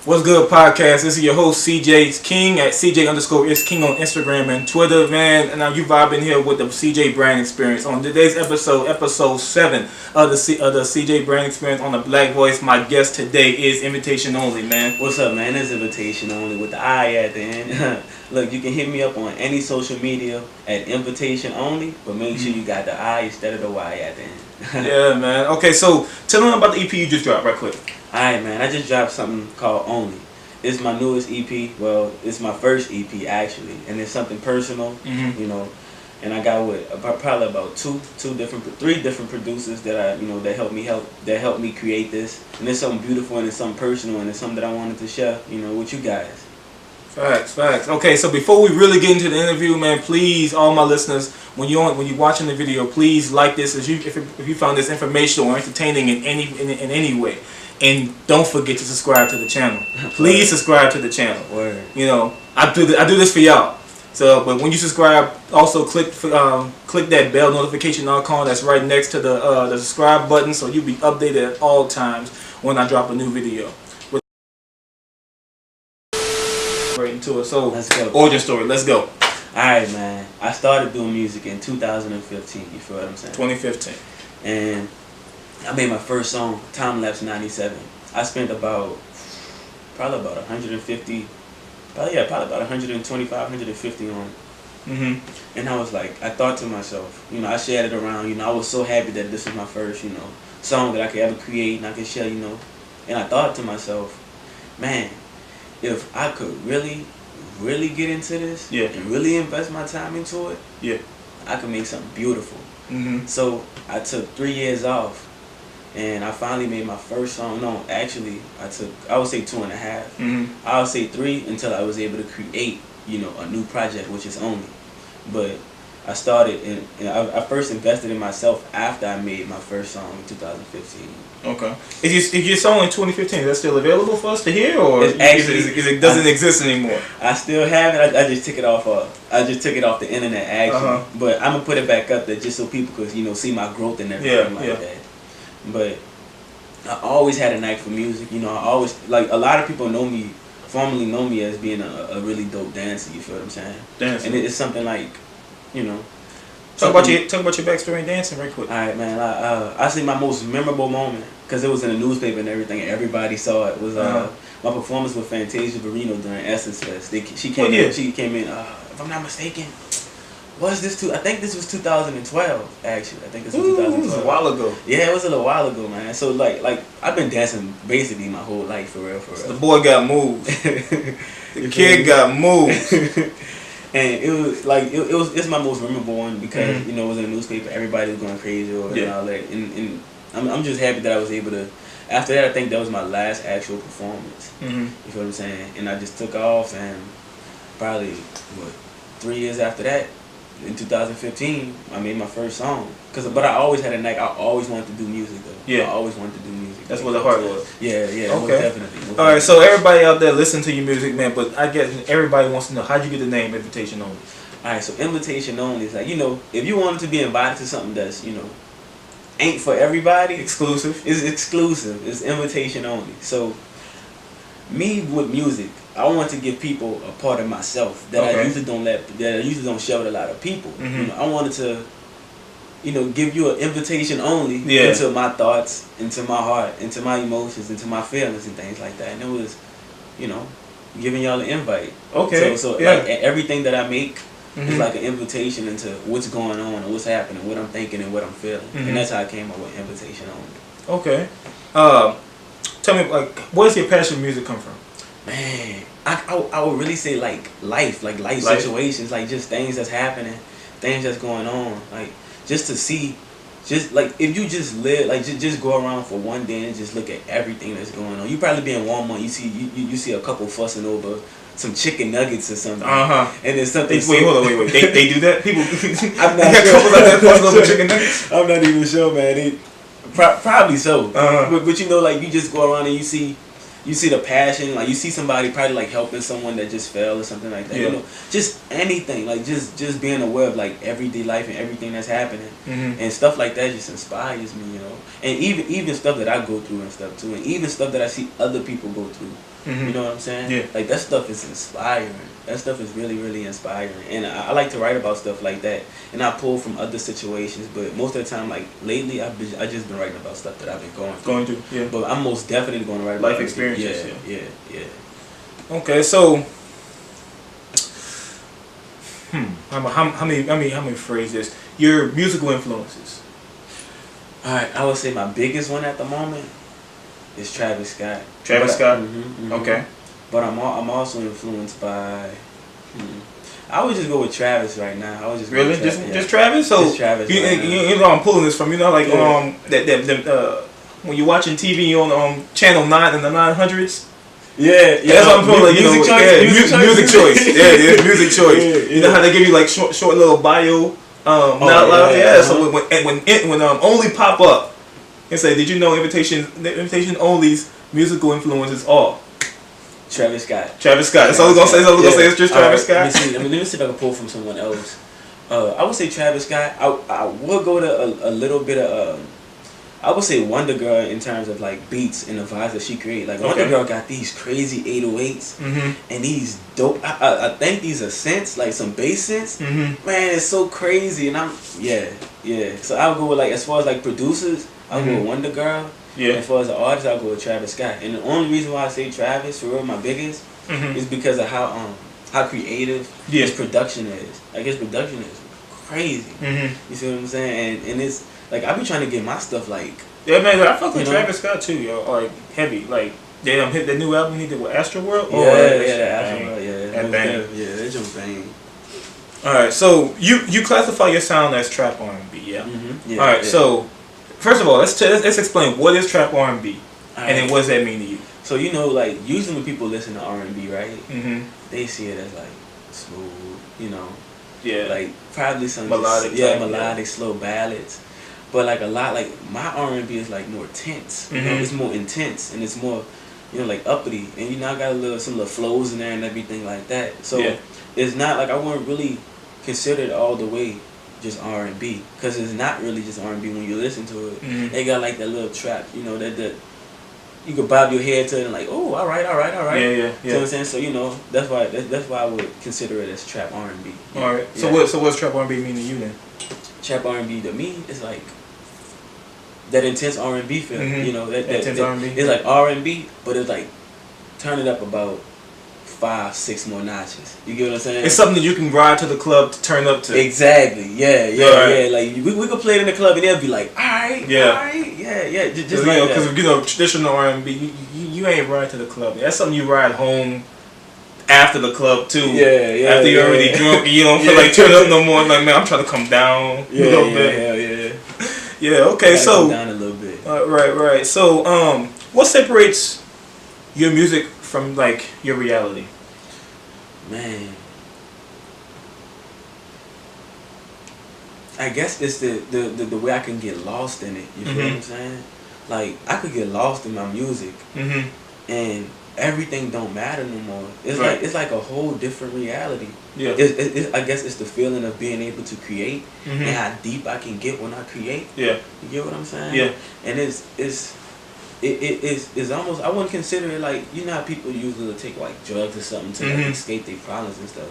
What's good, podcast? This is your host, CJ King at CJ_is_King on Instagram and Twitter, man. And now you vibing here with the CJ Brand Experience. On today's episode 7 of the CJ Brand Experience on the Black Voice. My guest today is Invitation Only, man. What's up, man? It's Invitation Only with the I at the end. Look, you can hit me up on any social media at Invitation Only, but make sure you got the I instead of the Y at the end. Yeah, man. Okay, so tell them about the EP you just dropped right quick. Alright, man. I just dropped something called Only. It's my newest EP. Well, it's my first EP actually, and it's something personal, you know. And I got probably about three different producers that that helped me create this. And it's something beautiful and it's something personal and it's something that I wanted to share, with you guys. Facts. Okay, so before we really get into the interview, man, please, all my listeners, when you're watching the video, please like this if you found this informational or entertaining in any way. And don't forget to subscribe to the channel. Please subscribe to the channel. Word. I do this for y'all. So, but when you subscribe, also click that bell notification icon that's right next to the subscribe button, so you'll be updated at all times when I drop a new video. Right into it. So, let's go. Origin story. Let's go. Alright, man. I started doing music in 2015. You feel what I'm saying? 2015. And I made my first song, Time Lapse 97. I spent probably about 150, probably about 125, 150 on it. And I was like, I thought to myself, I shared it around, I was so happy that this was my first, song that I could ever create and I could share, And I thought to myself, man, if I could really get into this and really invest my time into it, I could make something beautiful. So I took 3 years off. And I finally made my first song. No, actually, I would say 2.5. I would say 3 until I was able to create, a new project, which is Only. But I started, and I first invested in myself after I made my first song in 2015. Okay. Is your song in 2015, is that still available for us to hear, or it doesn't exist anymore? I still have it. I just took it off. I just took it off the internet, actually. But I'm gonna put it back up there just so people could, see my growth and everything that. But I always had a knack for music, I always, a lot of people formerly know me as being a really dope dancer, you feel what I'm saying? Dancing. And it's something like, Talk about your backstory in dancing right quick. Alright, man, I say my most memorable moment, because it was in the newspaper and everything, and everybody saw it, was my performance with Fantasia Barrino during Essence Fest. She came in, if I'm not mistaken, I think this was 2012, actually. I think this was 2012. It was a while ago. Yeah, it was a little while ago, man. So, like I've been dancing basically my whole life, for real. So the boy got moved. The kid got moved. And it was, it's my most memorable one because, it was in the newspaper, everybody was going crazy over it and all that. And I'm just happy that I was able to, after that, I think that was my last actual performance. You feel what I'm saying? And I just took off, and probably, 3 years after that, in 2015, I made my first song. But I always had a knack. I always wanted to do music, though. Yeah. I always wanted to do music. That's what the heart was. Yeah, okay. Most definitely. All right, so everybody out there listen to your music, man, but I guess everybody wants to know, how'd you get the name Invitation Only? All right, so Invitation Only is like, if you wanted to be invited to something that's, ain't for everybody. Exclusive. It's exclusive. It's invitation only. So, me with music, I want to give people a part of myself that I usually don't share with a lot of people. I wanted to, give you an invitation only into my thoughts, into my heart, into my emotions, into my feelings and things like that. And it was, giving y'all an invite. Okay. So like everything that I make is like an invitation into what's going on and what's happening, what I'm thinking and what I'm feeling. And that's how I came up with Invitation Only. Okay. Tell me, where does your passion for music come from? Man, I would really say life situations, just things that's happening, things that's going on, just to see, if you just live, just go around for one day and just look at everything that's going on. You probably be in Walmart, you see a couple fussing over some chicken nuggets or something, and there's something. Wait, hold on, they do that? People, I'm not sure. Couples out there fussing over chicken nuggets. I'm not even sure, man. Probably so, but you just go around and you see the passion, you see somebody probably helping someone that just fell or something like that. Just anything, just being aware of everyday life and everything that's happening, and stuff like that just inspires me, And even stuff that I go through and stuff too, and even stuff that I see other people go through. Mm-hmm. You know what I'm saying? Yeah. Like that stuff is inspiring. That stuff is really, really inspiring. And I like to write about stuff like that. And I pull from other situations, but most of the time, like lately, I just been writing about stuff that I've been going through. Yeah. But I'm most definitely going to write life about experiences. Yeah. Okay, so how many phrases? Your musical influences. All right, I would say my biggest one at the moment is Travis Scott. Travis Scott. Okay. But I'm also influenced by. I would just go with Travis right now. I would just really just Travis. So just Travis. You know I'm pulling this from like when you're watching TV on channel 9 in the 900s. Yeah, that's what I'm pulling. Like, music choice. Yeah, music choice. Yeah. You know how they give you like short little bio. So when Only pop up and say, did you know Invitation Only's musical influences are Travis Scott. That's all we're gonna say. So we're gonna say it's just Travis Scott. Let me see if I can pull from someone else. I would say Travis Scott. I would go to a little bit of I would say Wonder Girl in terms of like beats and the vibes that she create. Like Wonder Girl got these crazy 808s and these dope. I think these are synths, like some bass synths. Man, it's so crazy. And yeah. So I'll go with like as far as like producers, I'll go with Wonder Girl. Yeah. As far as the artist, I'll go with Travis Scott. And the only reason why I say Travis for real, my biggest, is because of how creative his production is. Like his production is crazy. You see what I'm saying? And it's like I be trying to get my stuff like. Yeah, man. I fuck with Travis Scott too, yo. Like heavy. Like they hit the new album he did with Astro World. Astro World. That jump bang. All right, so you classify your sound as trap R&B, yeah? All right, so first of all, let's explain what is trap R&B, and then what does that mean to you? So like usually when people listen to R&B, right? They see it as like smooth, like probably some melodic, slow ballads. But like a lot, like my R&B is like more tense. You know, it's more intense and it's more, like uppity. And I got some little flows in there and everything like that. So it's not like I wouldn't really consider it all the way just R&B, because it's not really just R&B when you listen to it. They got like that little trap, that you could bob your head to it and like, oh, all right. Yeah. You know what I'm saying? So that's why I would consider it as trap R&B. All right. So what's trap R&B mean to you then? Trap R&B to me is like that intense R&B feel. That intense R&B. It's like R&B, but it's like turn it up about 5-6 more notches. You get what I'm saying? It's something that you can ride to the club to turn up to. Exactly. Yeah. Like we could play it in the club and they'll be like, all right. Just like that. Because traditional R&B, you ain't ride to the club. That's something you ride home after the club too. After you're already drunk and you don't feel like turning up no more. Like, man, I'm trying to come down a little bit. Yeah. Okay. So come down a little bit. Right. So what separates your music from like your reality? Man, I guess it's the way I can get lost in it. You feel what I'm saying? Like I could get lost in my music, and everything don't matter no more. It's like a whole different reality. Yeah. I guess it's the feeling of being able to create and how deep I can get when I create. Yeah. You get what I'm saying? Yeah. And it's almost, I wouldn't consider it like, how people usually take like drugs or something to like escape their problems and stuff.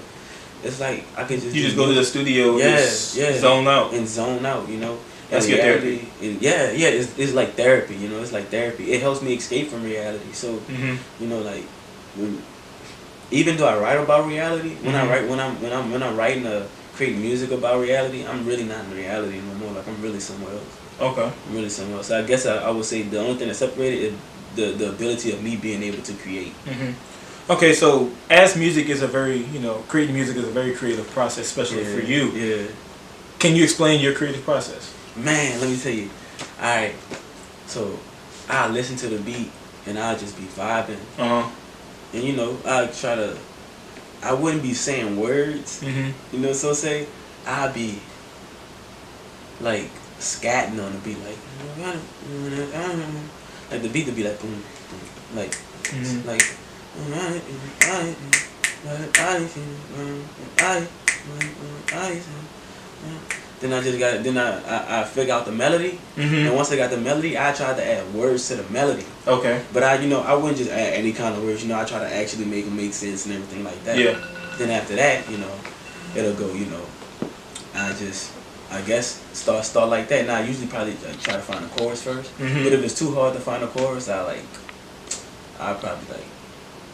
It's like I can just go to the studio zone out. That's your therapy. It's like therapy, it's like therapy. It helps me escape from reality. So like even though I write about reality, when I'm writing creating music about reality, I'm really not in reality no more. Like I'm really somewhere else. Okay. I'm really somewhere else. So I guess I would say the only thing that separated is the ability of me being able to create. Okay, so as music is a very, creating music is a very creative process, especially for you. Yeah. Can you explain your creative process? Man, let me tell you. Alright, so I listen to the beat and I'll just be vibing. And I wouldn't be saying words. So say I'll be like scatting on the beat, like the beat would be like boom, boom, like Then I figure out the melody, and once I got the melody, I tried to add words to the melody. Okay. But I wouldn't just add any kind of words. I try to actually make them make sense and everything like that. Yeah. Then after that, it'll go. I guess start like that. Now I usually probably try to find a chorus first. But if it's too hard to find a chorus, I'll probably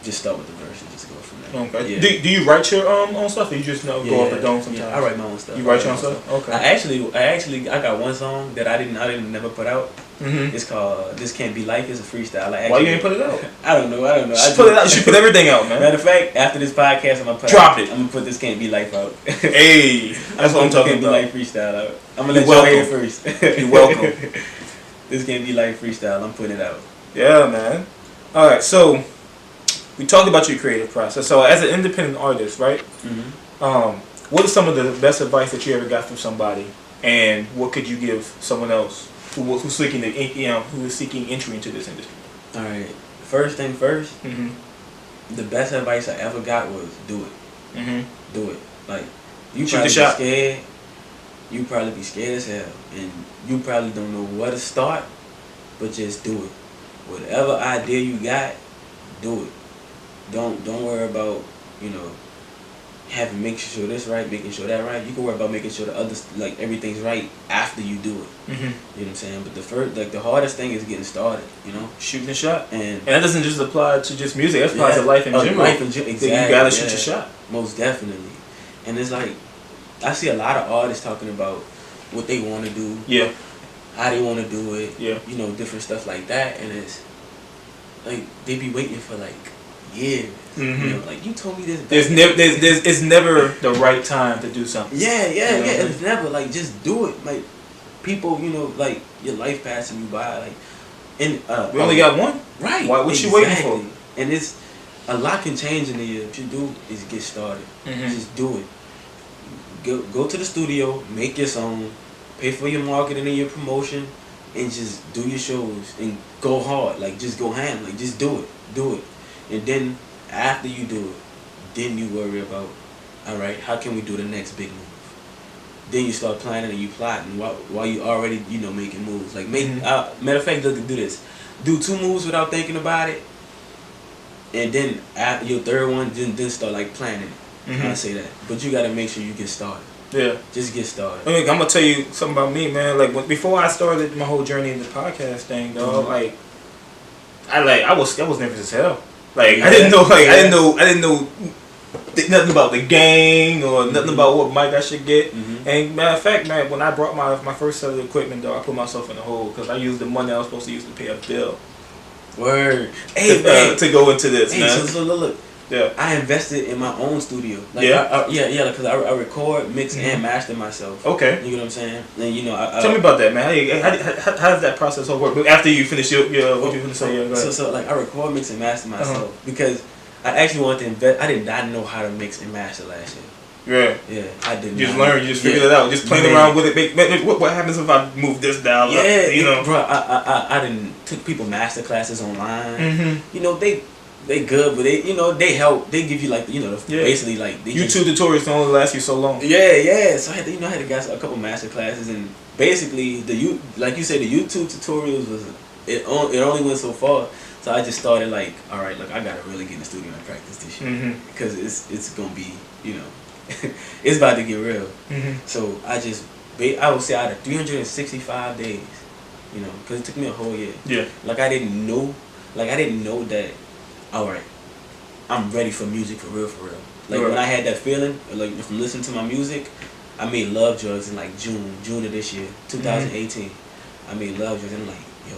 just start with the verse and just go from there. Okay. Yeah. Do you write your own stuff, or you just go off the dome sometimes? Yeah, I write my own stuff. You write your own stuff? Okay. I got one song that I didn't never put out. It's called "This Can't Be Life." It's a freestyle. Why you ain't put it out? I don't know. You should put it out. You should put everything out, man. Matter of fact, after this podcast, I'm gonna put "This Can't Be Life" out. Hey, that's what I'm talking about. This Can't Be Life freestyle out. I'm gonna let y'all hear it first. You're welcome. This Can't Be Life freestyle. I'm putting it out. Yeah, man. All right, so we talked about your creative process. So as an independent artist, right? What is some of the best advice that you ever got from somebody, and what could you give someone else who's seeking entry into this industry? All right. First thing first. The best advice I ever got was do it. Do it. Like you Shoot probably the shot. be scared. You probably be scared as hell, and you probably don't know where to start, but just do it. Whatever idea you got, do it. Don't worry about making sure this right, making sure that right. You can worry about making sure the others everything's right after you do it. You know what I'm saying? But the hardest thing is getting started. Shooting the shot, and that doesn't just apply to just music. That applies to life in general. Exactly. You gotta shoot your shot. Most definitely. And it's I see a lot of artists talking about what they want to do. Yeah. How they want to do it. Yeah. Different stuff like that, and it's they be waiting for years. You told me this. It's never the right time to do something. Yeah. It's never just do it. People, your life passing you by. We only got one. Right. What you waiting for? And it's a lot can change in the year. What you do is get started. Just do it. Go to the studio, make your song, pay for your marketing and your promotion, and just do your shows and go hard. Just go ham. Just do it. And then after you do it, then you worry about, all right, how can we do the next big move? Then you start planning and you plotting while you already making moves. Matter of fact, do this. Do 2 moves without thinking about it, and then after your third one, then start planning it. I say that, but you gotta make sure you get started. Yeah, just get started. I'm gonna tell you something about me, man. Before I started my whole journey in the podcast thing, dog. I was nervous as hell. I didn't know nothing about the gang or nothing about what mic I should get. And matter of fact, man, when I brought my first set of equipment, though, I put myself in the hole because I used the money I was supposed to use to pay a bill. Word. To go into this, man. So look. Yeah. I invested in my own studio. Because I record, mix, and master myself. Okay. You know what I'm saying? And tell me about that, man. How does that process all work? After you finish your what you gonna say? So I record, mix, and master myself because I actually wanted to invest. I did not know how to mix and master last year. Yeah, I didn't. You just learned. You just figured it out. Just playing around with it. What happens if I move this down? Bro. I didn't took people master classes online. They good, but they help. They give you basically YouTube tutorials can only last you so long. Yeah. So I had to, I had to get a couple master classes, and basically like you said, the YouTube tutorials it only went so far. So I just started all right, look, I gotta really get in the studio and practice this shit because it's gonna be it's about to get real. So I would say out of 365 days, because it took me a whole year. Yeah. I didn't know that. All right, I'm ready for music for real. When I had that feeling, from listening to my music, I made Love Drugs in June of this year, 2018. I made Love Drugs and I'm yo,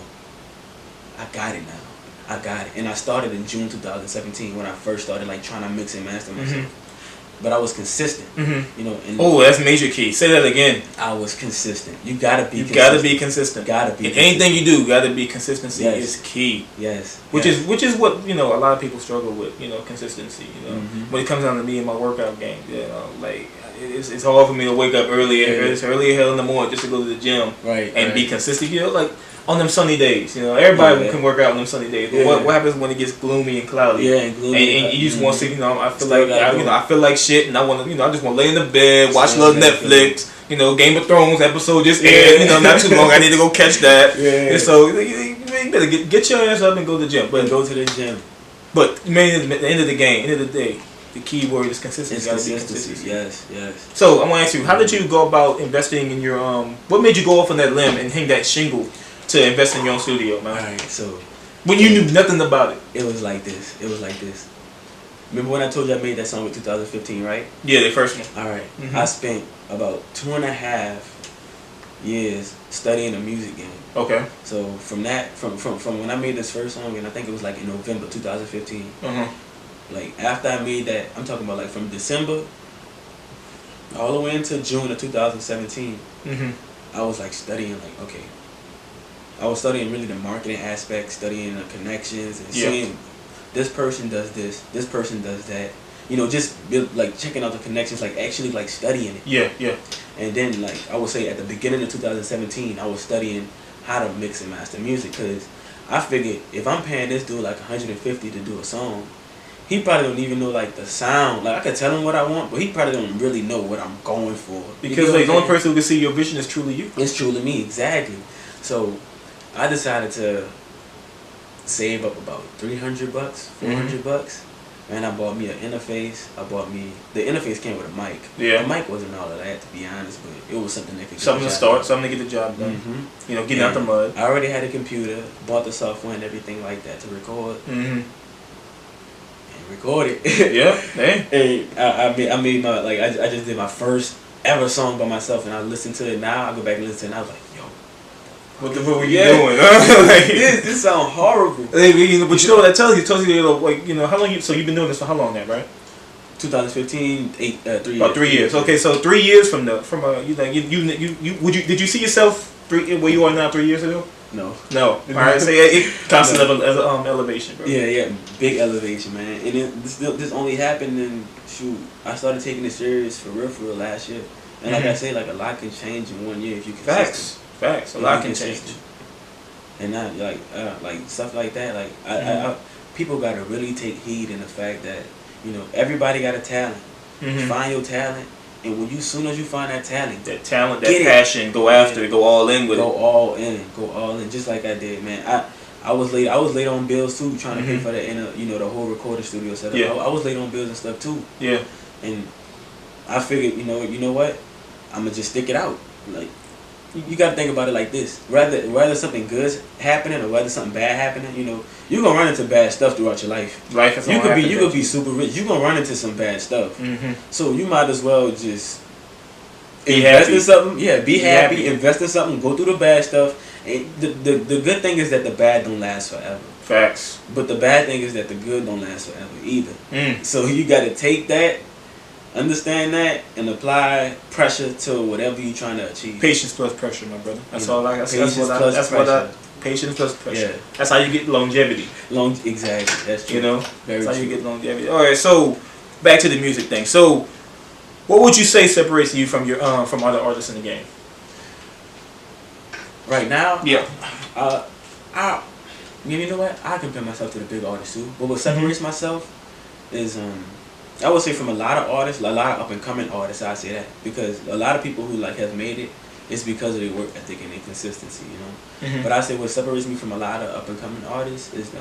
I got it now. I got it. And I started in June 2017 when I first started trying to mix and master myself. But I was consistent, And that's major key. Say that again. I was consistent. You gotta be. Consistent. Gotta be. In anything you do, gotta be consistency is key. Yes. Which is what a lot of people struggle with. Consistency. When it comes down to me and my workout game, it's hard for me to wake up early. It's early as hell in the morning just to go to the gym. Right. Be consistent. On them sunny days, everybody can work out on them sunny days. But what happens when it gets gloomy and cloudy? Yeah, and gloomy. And you just want to, I feel like shit, and I want to, I just want to lay in the bed, watch a little Netflix, You know, Game of Thrones episode just aired. You know, not too long. I need to go catch that. Yeah. And so you better get your ass up and go to the gym. But go to the gym. But man, at the end of the game, end of the day, the key word is consistency. It's consistency. Yes, yes. So I want to ask you, how did you go about investing in your What made you go off on that limb and hang that shingle to invest in your own studio, man? All right, so when you knew nothing about it. It was like this. Remember when I told you I made that song with 2015, right? Yeah, the first one. All right. I spent about 2.5 years studying the music game. Okay. So from when I made this first song, and I think it was like in November 2015. Like after I made that, I'm talking about like from December all the way into June of 2017. I was like studying, like, okay. I was studying really the marketing aspect, studying the connections, and seeing this person does this person does that. You know, just like checking out the connections, like actually like studying it. Yeah, yeah. And then like I would say at the beginning of 2017, I was studying how to mix and master music, because I figured if I'm paying this dude like 150 to do a song, he probably don't even know like the sound. Like I could tell him what I want, but he probably don't really know what I'm going for. Because like the only person who can see your vision is truly you. It's truly me, exactly. So I decided to save up about $300, $400, and I bought me an interface. The interface came with a mic. Yeah. The mic wasn't all that I had, to be honest, but it was something that could something to start, something to get the job done. You know, getting out the mud. I already had a computer, bought the software and everything like that to record. And record it. Yeah. Hey. And I made my I just did my first ever song by myself, and I listened to it now. I go back and listen to it, and I was like, yo, what the fuck were you doing? Like, this sounds horrible. But you know what that tells you? It tells you, like, you know, how long so you've been doing this for how long now, right? 2015, 3 years. About 3 years. Okay, so 3 years from did you see yourself where you are now 3 years ago? No. All right, so it constant elevation, bro. Yeah, big elevation, man. And this only happened in I started taking it serious for real last year. And like I say, like a lot can change in 1 year if you consistent. Facts. A lot can change. And not like stuff like that. Like I people gotta really take heed in the fact that, you know, everybody got a talent. Find your talent, and soon as you find that talent, that passion, go after it, go all in with it. Go all in, just like I did, man. I was late on bills too, trying to pay for the whole recording studio setup. Yeah. I was late on bills and stuff too. Yeah. And I figured, you know what, I'm gonna just stick it out. Like, you gotta think about it like this: whether something good's happening or whether something bad happening, you know, you're gonna run into bad stuff throughout your life. You could be super rich. You're gonna run into some bad stuff. So you might as well just invest in something. Yeah, be happy. Invest in something. Go through the bad stuff. And the good thing is that the bad don't last forever. Facts. But the bad thing is that the good don't last forever either. So you gotta take that, understand that, and apply pressure to whatever you're trying to achieve. Patience plus pressure, my brother. That's all I got. Patience plus pressure. Yeah. That's how you get longevity. Exactly. That's true. You know, that's how you get longevity. All right, so back to the music thing. So, what would you say separates you from your from other artists in the game? Right now, yeah. You know what? I compare myself to the big artists too. But what separates myself is I would say from a lot of artists, a lot of up and coming artists, I say that, because a lot of people who like have made it, it's because of their work ethic and their consistency, you know. But I say what separates me from a lot of up and coming artists is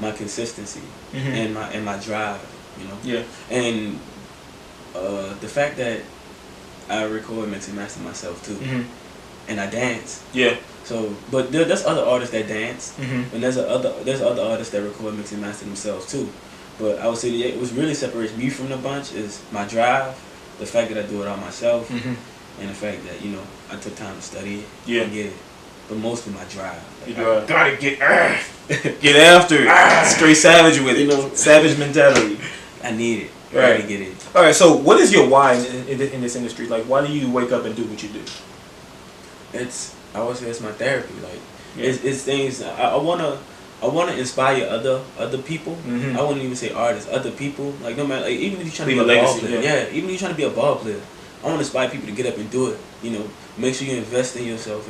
my consistency and my drive, you know. Yeah. And the fact that I record, mix and master myself too, and I dance. Yeah. So, but there's other artists that dance, and there's other artists that record, mix and master themselves too. But I would say it was really separates me from the bunch is my drive, the fact that I do it all myself, and the fact that, you know, I took time to study it and get it. But mostly my drive. Like, I gotta get after it. Straight savage with it. You know, savage mentality. I need it. Right. I get it. All right. So, what is your why in this industry? Like, why do you wake up and do what you do? I would say it's my therapy. Like, it's things I wanna inspire other people. I wouldn't even say artists, other people. Like, no matter, like, even if you're trying to be a ball player, even if you're trying to be a ball player, I want to inspire people to get up and do it. You know, make sure you invest in yourself,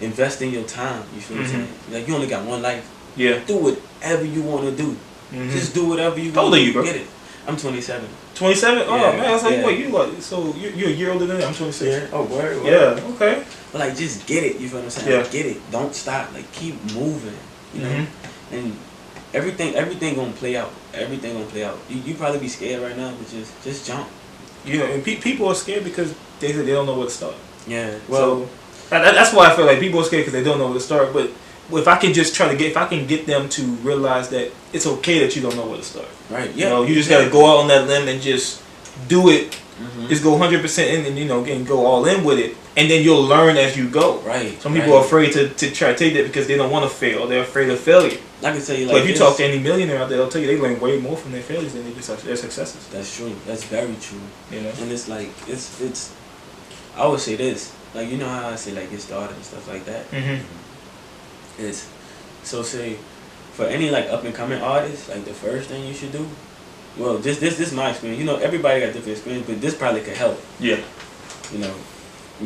invest in your time. You feel what I'm saying? Like, you only got one life. Yeah. Do whatever you want to do. Just do whatever you want to do. Get it. I'm 27. 27? Oh Yeah, man, I was like, yeah. wait, you're a year older than me. I'm 26. Yeah. Oh, word. Yeah. Okay. But like, just get it. You feel what I'm saying? Yeah. Like, get it. Don't stop. Like, keep moving. You know. Mm-hmm. And everything gonna play out. Everything gonna play out. You probably be scared right now, but just jump. You know, and people are scared because they don't know where to start. Yeah. Well, So that's why I feel like people are scared because they don't know where to start. But if I can just if I can get them to realize that it's okay that you don't know where to start. right. You Yeah. know, you just gotta go out on that limb and just do it. Mm-hmm. Just go 100% in and go all in with it, and then you'll learn as you go. Right. Some people are afraid to try to take that because they don't want to fail. They're afraid of failure. I can tell you, like, But if you talk to any millionaire out there, they'll tell you they learn way more from their failures than they do their successes. that's true. That's very true. You know. And it's like it's. I would say this, like, you know how I say, like, get started and stuff like that. Mhm. It's so, say for any like up and coming artists, like, the first thing you should do. Well, this is my experience. You know, everybody got different experience, but this probably could help. Yeah. You know,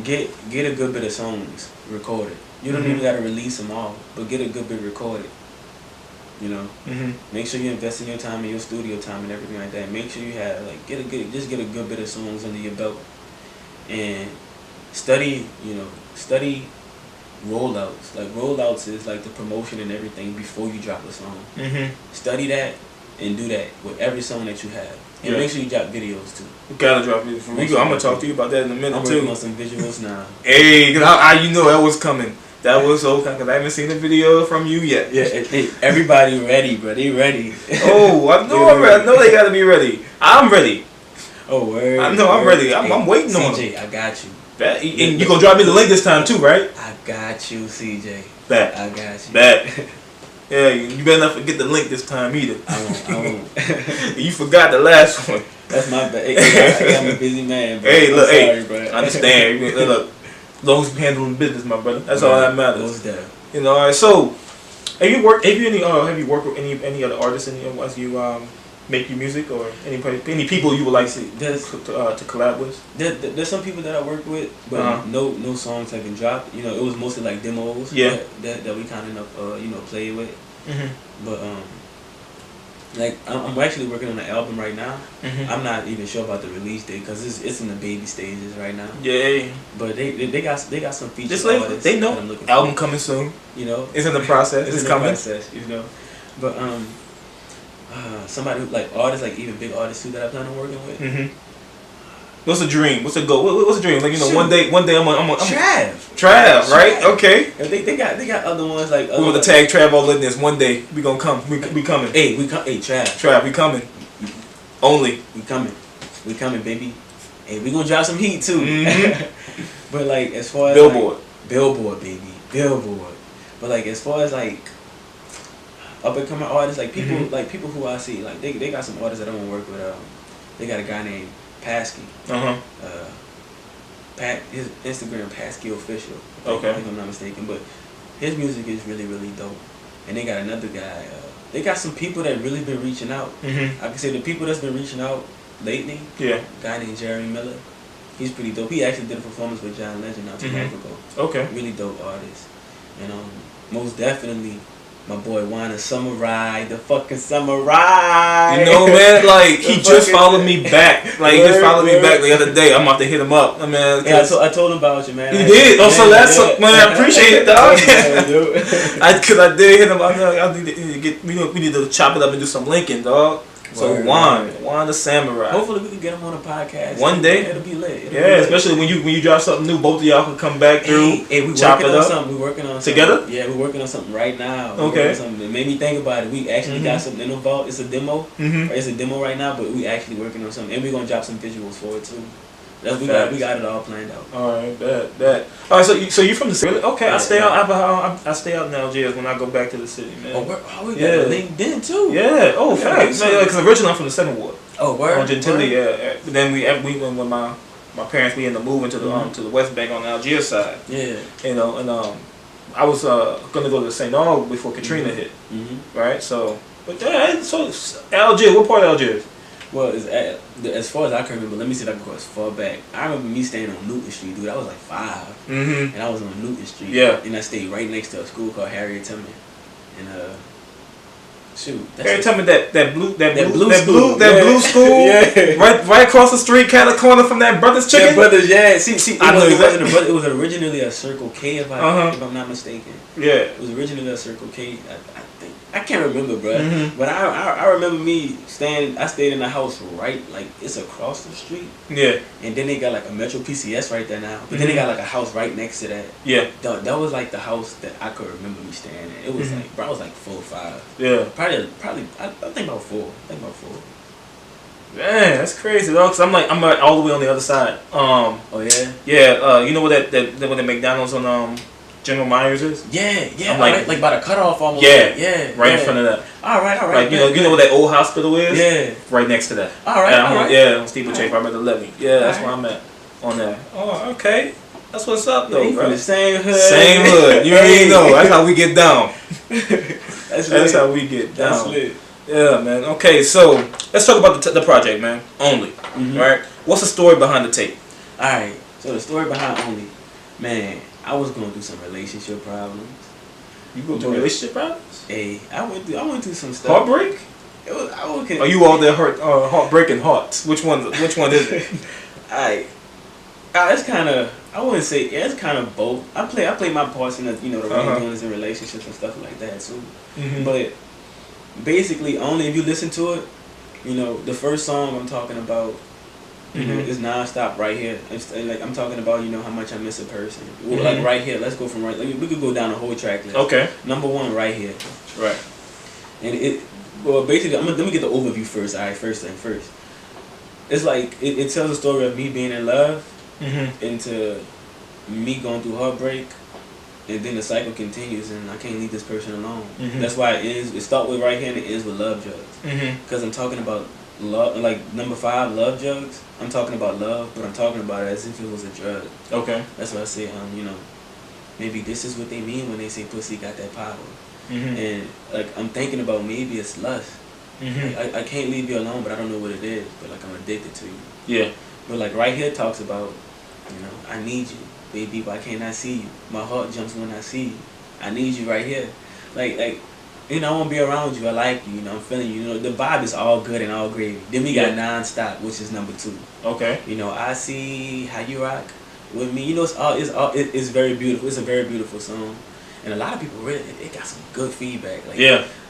get a good bit of songs recorded. You don't Mhm. even gotta release them all, but get a good bit recorded. You know, Mhm. make sure you invest in your time and your studio time and everything like that. Make sure you have like get a good bit of songs under your belt, and study. You know, study rollouts. Like, rollouts is like the promotion and everything before you drop a song. Mhm. Study that and do that with every song that you have, and Yeah. make sure you drop videos too. You gotta drop it. I'm gonna talk to you about that in a minute I'm too. working on some visuals now. Hey, cause you know that was coming. That was so coming. Cause I haven't seen the video from you yet. Yeah, everybody ready, bro. They ready. Oh, I know I'm ready. I know they gotta be ready. I'm ready. Oh, word. I know I'm ready. I'm waiting on CJ, I got you. that. And you gonna drop me the link this time too, right? I got you, CJ. Bet. I got you. Bet. Yeah, you better not forget the link this time either. I won't. You forgot the last one. That's my bad. Hey, I'm a busy man, bro. Hey, look, I'm sorry, bro. I understand. Look, as long as you handling business, my brother, that's all that matters. Most definitely. You know. All right. So, have you worked with any other artists as you make your music, or any people you would like to collab with? There's some people that I work with, but no songs have been dropped. You know, it was mostly like demos. Yeah. That we kind of play with. Mm-hmm. But like, I'm actually working on an album right now. Mm-hmm. I'm not even sure about the release date because it's in the baby stages right now. Yeah. But they got some features. Just like they know that I'm looking album for. coming soon. You know, It's in the process. It's in the coming. process, you know. But somebody who, like, artists, like even big artists too, that I plan on working with. Mm-hmm. What's a dream? What's a goal? What's a dream? Like, you know, Shoot. one day I'm Trav, right? Okay. They got other ones like. We want to tag Trav all in this. One day we gonna come. We coming. Hey, Trav. Trav, we coming. Only. We coming, baby. Hey, we gonna drop some heat too. Mm-hmm. But like, as far as Billboard. like, Billboard, baby, Billboard. But like, as far as like up and coming artists, like people like people who I see, like they got some artists that I want to work with. They got a guy named Pasky. His Instagram Pasky Official. Okay. If I'm not mistaken, but his music is really, really dope. And they got another guy. They got some people that really been reaching out. Mm-hmm. I can say the people that's been reaching out lately. Yeah. A guy named Jerry Miller. He's pretty dope. He actually did a performance with John Legend not too long ago. Okay. Really dope artist. And most definitely, my boy Wanna Samurai, the fucking Samurai. You know, man, like he just followed me back. Like he just followed me back the other day. I'm about to hit him up. I mean, yeah, I told him about you, man. You did? Oh, so that's man. I appreciate it, dog. Cause I did hit him. I need to get. We need to chop it up and do some linking, dog. So Juan the Samurai. Hopefully we can get him on a podcast. One day. It'll be lit. Especially when you drop something new, both of y'all can come back through. Hey, we chop working it on up. something. We working on something. Together? Yeah, we're working on something right now. Okay. Something that made me think about it. We actually got something in the vault. It's a demo. Mm-hmm. It's a demo right now, but we actually working on something, and we're gonna drop some visuals for it too. We got it all planned out. All right, bet. All right, so you from the city? Really? Okay, Yeah, I stay out. I stay out in Algiers when I go back to the city, man. We got LinkedIn too. Yeah. Oh, facts. Because originally I'm from the Seventh Ward. Oh, word. On Gentilly, yeah. But then we when my parents we ended up moving to the to the West Bank on the Algiers side. Yeah. You know, and I was gonna go to St. Aug before Katrina hit. Mm-hmm. Right. So, but yeah, so Algiers. What part of Algiers? Well, as far as I can remember, let me see if I can go as far back. I remember me staying on Newton Street, dude. I was like 5, Mm-hmm. and I was on Newton Street. Yeah. And I stayed right next to a school called Harriet Tubman, and Shoot, Every time that blue school, yeah, right across the street, kind of corner from that Brothers Chicken. Yeah, Brothers, yeah. See, I know exactly. It was originally a Circle K, if I'm not mistaken. Yeah, it was originally a Circle K. I think I can't remember, bro. Mm-hmm. But I remember me staying. I stayed in the house right, like it's across the street. Yeah, and then they got like a Metro PCS right there now. But then they got like a house right next to that. Yeah, that was like the house that I could remember me staying in. It was like, bro, I was like 4 or 5. Yeah, probably. I think about 4. Man, that's crazy though. Cause I'm like all the way on the other side. Oh yeah. Yeah. You know what that what the McDonald's on General Myers is? Yeah. I'm like by the cutoff almost. Yeah. Right in front of that. All right. Like you know what that old hospital is? Yeah. Right next to that. All right. Yeah, on Steeplechase, right by the levee. Yeah, that's where I'm at on there. Oh, okay. That's what's up though, bro. From the same hood. Same hood. You already know. That's how we get down. That's how we get down. That's lit. Yeah, man. Okay, so let's talk about the project, man. Only. Mm-hmm. Right. What's the story behind the tape? All right. So the story behind Only, man. I was going through some relationship problems. You go through relationship problems? Hey, I went through some stuff. Heartbreak? Are you all there heartbreaking hearts? Which one is it? It's kind of, I wouldn't say, it's kind of both. I play my parts in the wrongdoings in relationships and stuff like that too. Mm-hmm. But basically, Only, if you listen to it, the first song I'm talking about, is nonstop right here. It's like I'm talking about, how much I miss a person. Well, like right here. Let's go from right. Like, we could go down the whole track list. Okay. Number 1, right here. Right. And basically, let me get the overview first. All right, first thing first. It's like it tells a story of me being in love, into me going through heartbreak, and then the cycle continues, and I can't leave this person alone. That's why it ends. It starts with right here, and it ends with love drugs. Because I'm talking about love, like number 5, love drugs. I'm talking about love, but I'm talking about it as if it was a drug. Okay. That's why I say, maybe this is what they mean when they say pussy got that power. And like I'm thinking about maybe it's lust. Like, I can't leave you alone, but I don't know what it is. But like I'm addicted to you. Yeah. But like right here talks about, I need you, baby. Why can't I see you? My heart jumps when I see you. I need you right here. Like. I want to be around you. I like you. I'm feeling you. The vibe is all good and all gravy. Then we got nonstop, which is number 2. Okay. I see how you rock with me. It's very beautiful. It's a very beautiful song, and a lot of people really it got some good feedback. Like,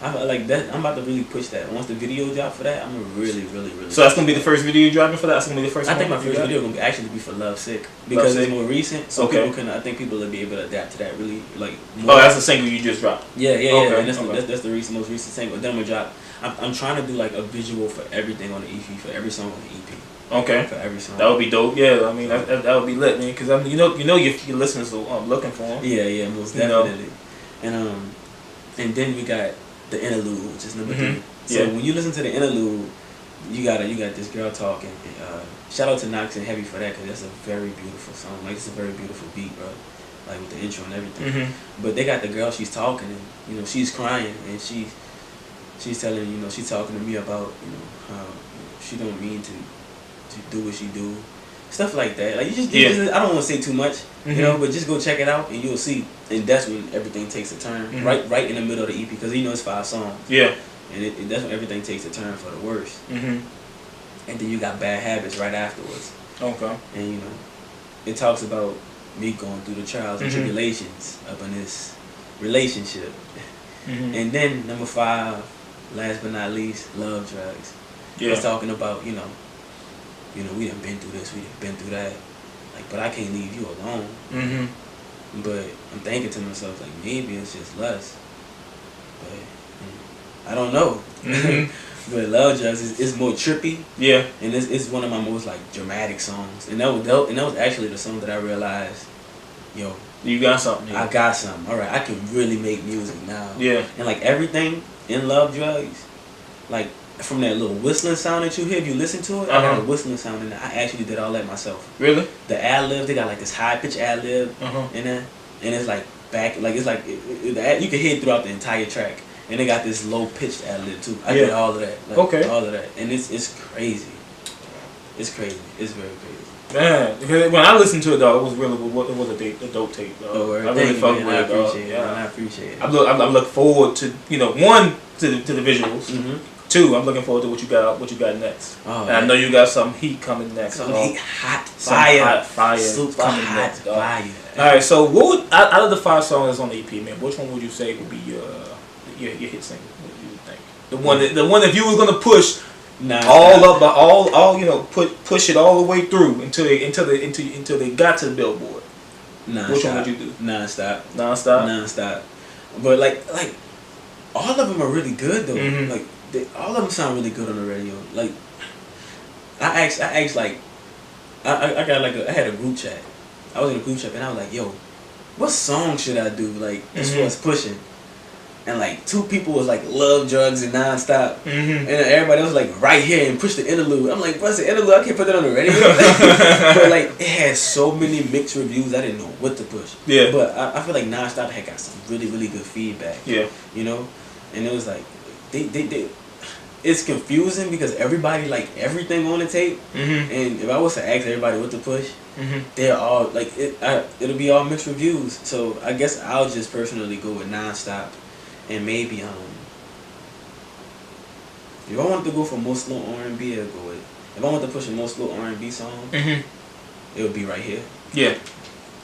I'm like that. I'm about to really push that. Once the video drop for that, I'm gonna really. So that's gonna be the first video you dropping for that. That's gonna be the first. I think my first video gonna actually be for Love Sick because it's more recent. So I think people will be able to adapt to that really like. More. Oh, that's the single you just dropped. Yeah. Okay. And that's the most recent single. Then we drop. I'm trying to do like a visual for everything on the EP, for every song on the EP. Okay. For every song. That would be dope. Yeah, I mean that would be lit, man. Because your listeners are looking for them. Yeah, most definitely. And then we got the interlude, which is number 3. So when you listen to the interlude, you got this girl talking. Shout out to Knox and Heavy for that, because that's a very beautiful song. Like it's a very beautiful beat, bro. Like with the intro and everything. But they got the girl, she's talking, and she's crying, and she's telling she's talking to me about how she don't mean to do what she do, stuff like that. Like you just I don't want to say too much, but just go check it out and you'll see. And that's when everything takes a turn, right in the middle of the EP, because it's 5 songs. Yeah, and that's when everything takes a turn for the worse. And then you got Bad Habits right afterwards. Okay. And it talks about me going through the trials and tribulations up in this relationship. And then number 5, last but not least, Love Drugs. It's talking about we done been through this, we done been through that, like, but I can't leave you alone. But I'm thinking to myself, like, maybe it's just lust, but I don't know. But Love Drugs is more trippy. Yeah. And it's one of my most like dramatic songs, and that was actually the song that I realized, you got something. Here. I got something. All right, I can really make music now. Yeah. And like everything in Love Drugs, like. From that little whistling sound that you hear, if you listen to it, I got a whistling sound in there. I actually did all that myself. Really? The ad lib, they got like this high pitch ad lib in there, and it's like back, like it's like you can hear it throughout the entire track, and they got this low pitched ad lib too. I did all of that. Like, all of that, and it's crazy. It's crazy. It's very crazy. Man, because when I listened to it, though, it was really a dope tape, though. Oh, I really fucked with it, dog. I appreciate it. I look forward to, one, to the visuals. Mm-hmm. Two, I'm looking forward to what you got next. Oh, and I know you got some heat coming next. Some dog. heat, hot fire, super coming hot next, dog. Fire. All right, so out of the 5 songs on the EP, man, which one would you say would be your hit single? What do you think? The one if you was gonna push push it all the way through until they got to the Billboard. Which one would you do? Non-stop. But like all of them are really good though. Mm-hmm. Like all of them sound really good on the radio. Like I asked like I had a group chat. I was in a group chat and I was like, yo, what song should I do like as far as pushing? And like 2 people was like Love, Drugs, and Non-Stop. Mm-hmm. And everybody else was like Right Here and Push the Interlude. I'm like, what's the interlude? I can't put that on the radio. But like it had so many mixed reviews, I didn't know what to push. Yeah. But I feel like Non-Stop had got some really, really good feedback. Yeah. You know? And it was like they it's confusing because everybody like everything on the tape. Mm-hmm. And if I was to ask everybody what to push, mm-hmm. they're all like it'll be all mixed reviews. So I guess I'll just personally go with Non-Stop. And maybe if I wanted to go for more slow R&B, I'd go with. If I wanted to push a more slow R&B song, mm-hmm. it would be Right Here. Yeah.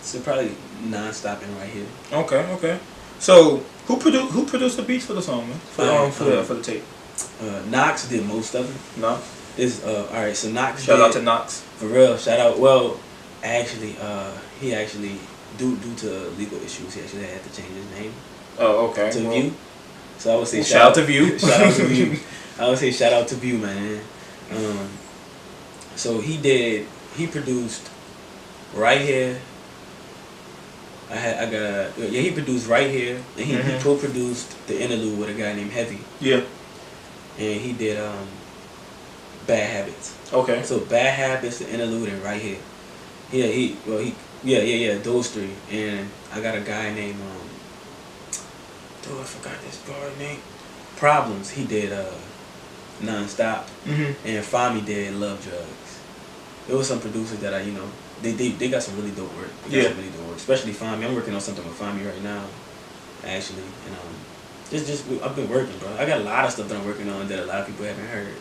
So probably Non-Stop and Right Here. Okay. So who produced the beats for the song, man? For the tape. Knox did most of it. No. Alright. So Knox. Shout out to Knox. For real. Shout out. Well, actually, he actually due to legal issues, he actually had to change his name. Oh, okay. To View. So I would say shout out to View. Shout out to View. I would say shout out to View, man. So he produced Right Here. He produced Right Here, and he co-produced the interlude with a guy named Heavy. Yeah. And he did Bad Habits. Okay. So Bad Habits, the interlude, and Right Here. Those 3. And I got a guy named I forgot this guard name. Problems. He did Non-Stop. Mm-hmm. And Fami did Love, Drugs. There was some producers that they got some really dope work. Especially Fami. I'm working on something with Fami right now, actually. And just I've been working, bro. I got a lot of stuff that I'm working on that a lot of people haven't heard.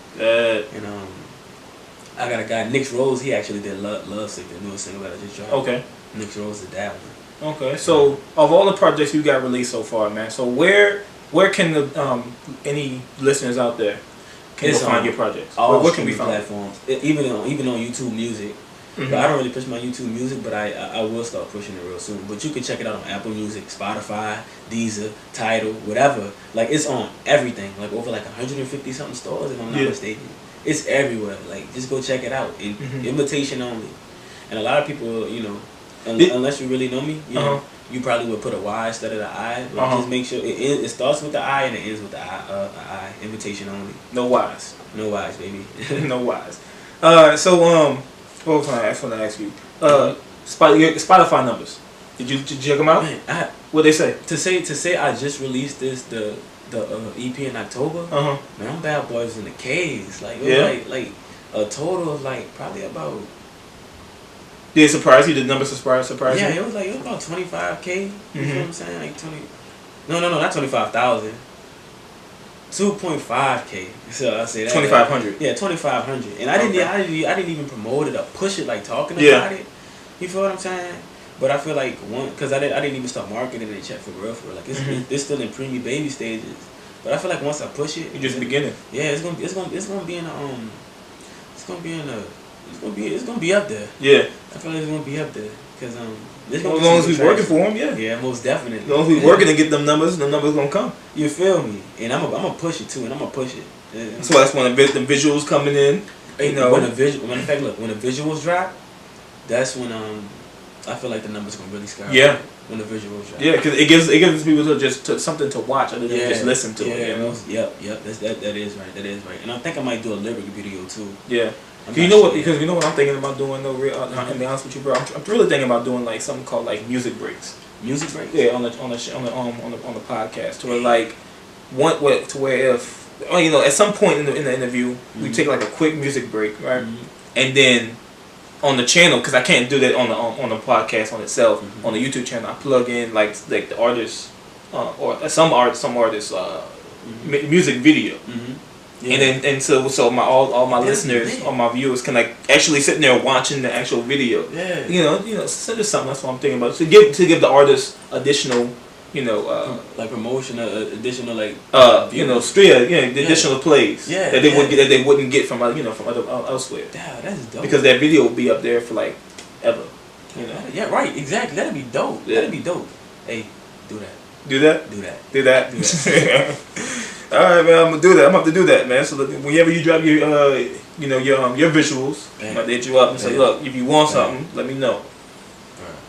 And I got a guy, Nick Rose. He actually did Love Sick, the newest single that I just dropped. Okay. Nick Rose did that one. Okay, so of all the projects you got released so far, man, so where can the any listeners out there can find your projects? Where can we find platforms? Even on YouTube Music. Mm-hmm. But I don't really push my YouTube Music, but I will start pushing it real soon. But you can check it out on Apple Music, Spotify, Deezer, Tidal, whatever. Like it's on everything. Like over like 150 something stores, if I'm not mistaken. It's everywhere. Like just go check it out. Invitation Only. And a lot of people, unless you really know me, you probably would put a Y instead of the I. But just make sure it starts with the I and it ends with the I. Invitation Only. No Y's. No Y's, baby. No Y's. So what was I going to ask you? Spotify numbers. Did you check them out? Man, what they say? To say I just released the EP in October. Man, them bad boys in the K's. Like it was like a total of like probably about. Did it surprise you? The number surprise you? Yeah, it was about 25K. You know what I'm saying? Like 20. No, not 25,000. 2.5K. So I say that. 2,500. Yeah, 2,500. And I didn't even promote it or push it like talking about it. You feel what I'm saying? But I feel like because I didn't even start marketing it yet for real. Like it's still in preemie baby stages. But I feel like once I push it, you're just beginning. Yeah, it's gonna be up there. Yeah. I feel like it's gonna be up there because as long as we working for them, yeah, most definitely. As long as we working to get them numbers gonna come. You feel me? And I'm gonna push it too, and I'm gonna push it. Yeah. So that's when the visuals coming in. When the visuals drop, that's when I feel like the numbers gonna really skyrocket. Yeah. When the visuals drop. Yeah, because it gives people something to watch other than just listen to. Yeah. Yep. That is right. And I think I might do a lyric video too. Yeah. You know what I'm thinking about doing though. To be honest with you, bro, I'm really thinking about doing like something called like music breaks. Music breaks. Yeah, on the podcast to where if at some point in the interview we take like a quick music break, right, and then on the channel, because I can't do that on the podcast on itself. On the YouTube channel, I plug in like the artists or some artists music video. Yeah. And so my all my listeners, all my viewers can like actually sit there watching the actual video. Yeah. So there's something that's what I'm thinking about, to give the artists additional, like promotion, additional like additional plays that they wouldn't get from from other elsewhere. Yeah, that's dope. Because that video will be up there for like ever. Yeah, right. Exactly. That'd be dope. Yeah. That'd be dope. Hey, do that. Do that. Do that. Do that. Do that. All right, man. I'm gonna do that. I'm gonna have to do that, man. So whenever you drop your your visuals, I'm gonna hit you up and say, look, if you want something, let me know.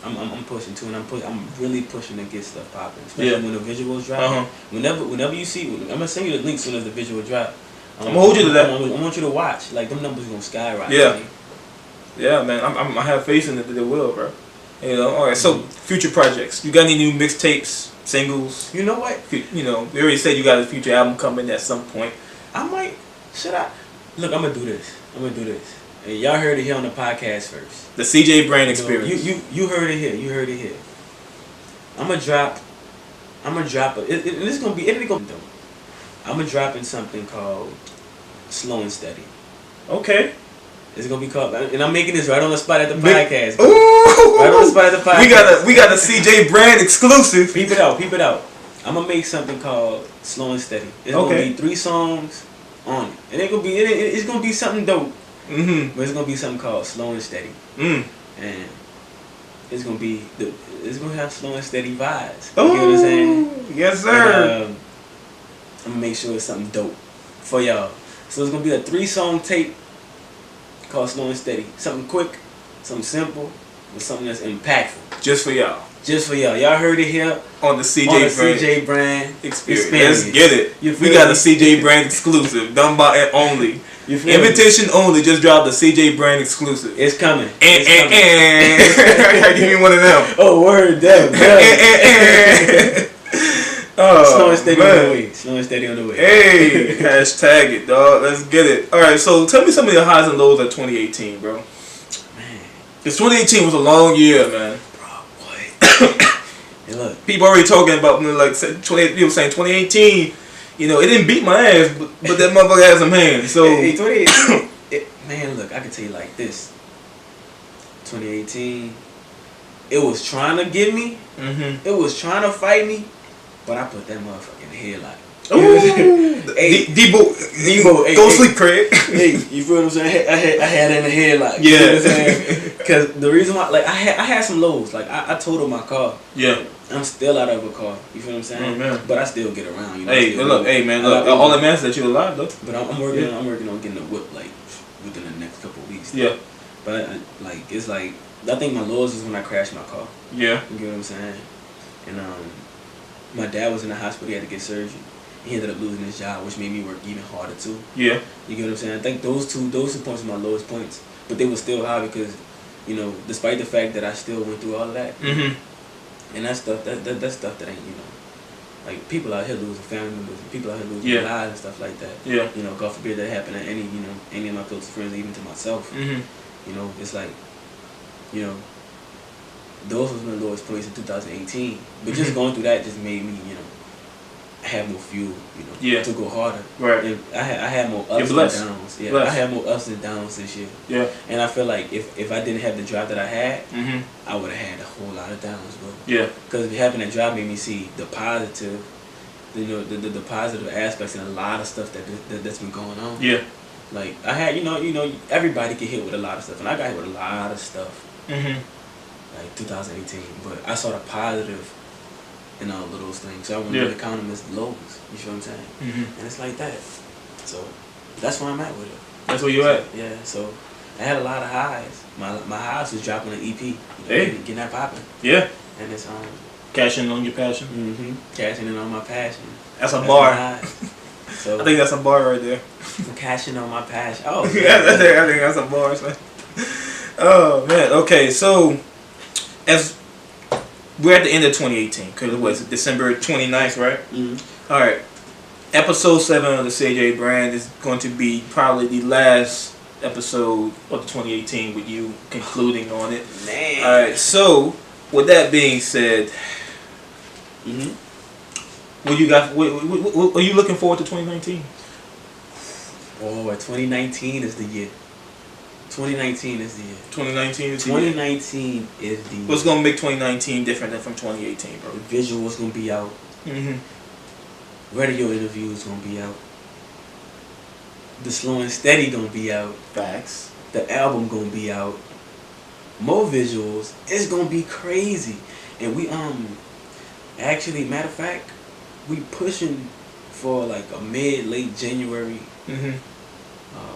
I'm pushing too, and I'm really pushing to get stuff popping, especially when the visuals drop. Whenever you see, I'm gonna send you the link soon as the visual drop. I'm gonna hold you to that. I want you to watch. Like, them numbers gonna skyrocket. Yeah. Yeah, man. I have faith in it that they will, bro. All right. So future projects. You got any new mixtapes, singles? You know what? We already said you got a future album coming at some point. I might. Should I? Look, I'm gonna do this. And y'all heard it here on the podcast first. The CJ Brand Experience. You heard it here. You heard it here. I'm gonna drop. It's gonna be. I'm gonna drop in something called Slow and Steady. Okay. It's gonna be called, and I'm making this right on the spot at the podcast. Ooh! Right on the spot at the podcast. We got a CJ Brand exclusive. Peep it out. I'm gonna make something called Slow and Steady. It's gonna be 3 songs on it, and it's gonna be something dope. But it's gonna be something called Slow and Steady. And it's gonna have slow and steady vibes. You get what I'm saying? Yes, sir. And, I'm gonna make sure it's something dope for y'all. So it's gonna be a 3-song tape called Slow and Steady. Something quick, something simple, but something that's impactful. Just for y'all. Y'all heard it here on the CJ Brand Experience. Let's get it. We got a CJ Brand exclusive done by Only. Invitation Only just dropped the CJ Brand exclusive. It's coming. I give me one of them. Oh, word, damn. Slow and steady on the way. Slow and steady on the way. Hey, hashtag it, dog. Let's get it. All right, so tell me some of your highs and lows of 2018, bro. Man, because 2018 was a long year, man. Hey, look. People already talking about like people saying 2018. It didn't beat my ass, but that motherfucker had some hands. So 2018. Man, look, I can tell you like this. 2018. It was trying to get me. It was trying to fight me, but I put that motherfucker in the headlock. Debo, don't sleep, Craig. Hey, you feel what I'm saying? I had it in the headlock. Yeah. You know what I'm saying? Because the reason why, like, I had some lows. Like, I totaled my car. Yeah. I'm still out of a car. You feel what I'm saying? Oh, man. But I still get around. Hey, look. All that matters is that you're alive, though. But I'm working on getting a whip like within the next couple of weeks. Yeah. But it's like, I think my lows is when I crashed my car. Yeah. You get what I'm saying? And my dad was in the hospital. He had to get surgery. He ended up losing his job, which made me work even harder too. Yeah. You get what I'm saying? I think those two points were my lowest points, but they were still high because, despite the fact that I still went through all of that, and that stuff that ain't, like, people out here losing family members, people out here losing their lives and stuff like that. Yeah. God forbid that happen to any of my close friends, even to myself. It's like, those was my lowest points in 2018. But just going through that just made me, have more fuel, to go harder. Right. And I had more ups and downs. Yeah. I had more ups and downs this year. Yeah. And I feel like if I didn't have the drive that I had, I would have had a whole lot of downs, bro. Yeah. Because having that drive made me see the positive, the positive aspects and a lot of stuff that's been going on. Yeah. Like, I had, everybody get hit with a lot of stuff, and I got hit with a lot of stuff. Like 2018, but I saw the positive in all of those things. So I wouldn't really count them as lows. You feel what I'm saying? And it's like that. So that's where I'm at with it. That's where you at? Yeah. So I had a lot of highs. My highs was dropping an EP. Getting that popping. Yeah. And it's cashing on your passion. Cashing in on my passion. That's a bar. So I think that's a bar right there. I'm cashing on my passion. Oh, yeah. I think that's a bar. Man. Oh man. Okay. So as we're at the end of 2018, because it was December 29th, right? All right. Episode 7 of the CJ Brand is going to be probably the last episode of the 2018 with you concluding on it. Man. All right. So with that being said, what you got? What are you looking forward to 2019? Oh, 2019 is the year. 2019 is the year. 2019 is the 2019 is the year. What's gonna make 2019 different than from 2018, bro? The visual's gonna be out. Radio interviews gonna be out. The Slow and Steady gonna be out. Facts. The album gonna be out. More visuals. It's gonna be crazy. And we actually, matter of fact, we pushing for like a late January.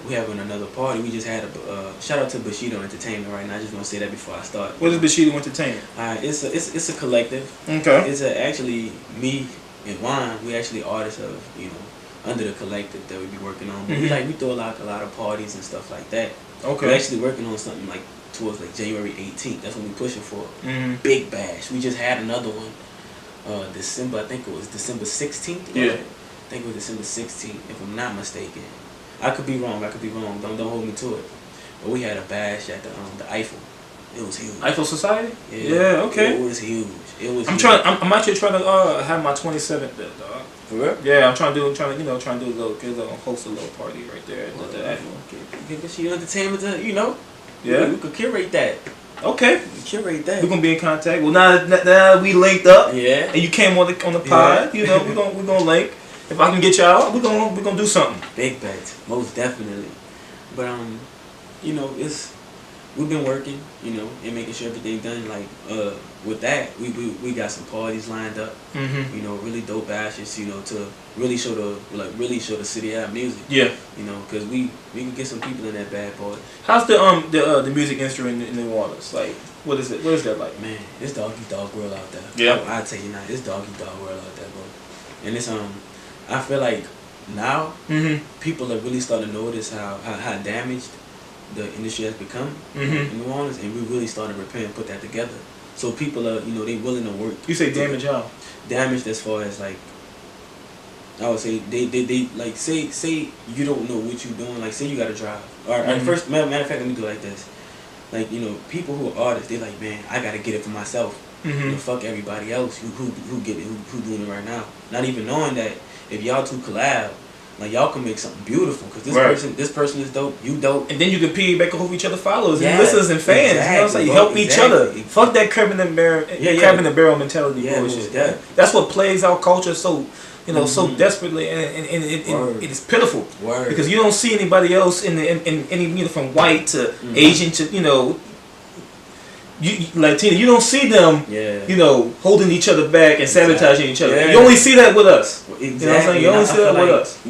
We having another party. We just had a shout out to Bushido Entertainment right now. I just want to say that before I start. What is Bushido Entertainment? It's a collective. Okay. It's actually me and Juan. We actually artists of under the collective that we be working on. But we throw a lot of parties and stuff like that. Okay. We're actually working on something like towards like January 18th. That's what we're pushing for. Big bash. We just had another one. December. I think it was December 16th. Yeah. I think it was December 16th, if I'm not mistaken. I could be wrong. Don't hold me to it. But we had a bash at the Eiffel. It was huge. Eiffel Society? Yeah, okay. It was huge. I'm actually trying to have my 27th there, dog. For real? Yeah, I'm trying to do a little host a little party right there at the Eiffel. Get Bushido Entertainment, Yeah. We could curate that. Okay. Curate that. We're gonna be in contact. Well, now we linked up. Yeah. And you came on the pod. Yeah. We're gonna link. If I can get y'all, we're gonna do something. Big bets, most definitely. But we've been working, and making sure everything done. Like with that, we got some parties lined up. Really dope bashes. To really show the city our music. Yeah. Because we can get some people in that bad party. How's the music industry in New Orleans? Like, what is it? What is that like? Man, it's doggy dog world out there. Yeah. I tell you now, it's doggy dog world out there, bro. And it's I feel like now people are really starting to notice how damaged the industry has become in New Orleans, and we really starting to repair and put that together. So people are, they willing to work. You say damage how? Damaged as far as like, I would say they like say you don't know what you're doing. Like say you gotta drive. All right, first matter of fact, let me do like this. Like people who are artists, they like, man, I gotta get it for myself. Fuck everybody else who get it, who doing it right now. Not even knowing that if y'all two collab, like y'all can make something beautiful. Cause this person is dope, you dope, and then you can piggyback off each other followers and listeners and fans. Exactly, you know what I'm saying? You help each other. Fuck that crab in the barrel mentality bullshit. That's what plays our culture so so desperately, and it is pitiful. Because you don't see anybody else in any from white to Asian to you Latino. You don't see them holding each other back and sabotaging each other. You only see that with us. Exactly. You know what I'm saying? You only see that with us.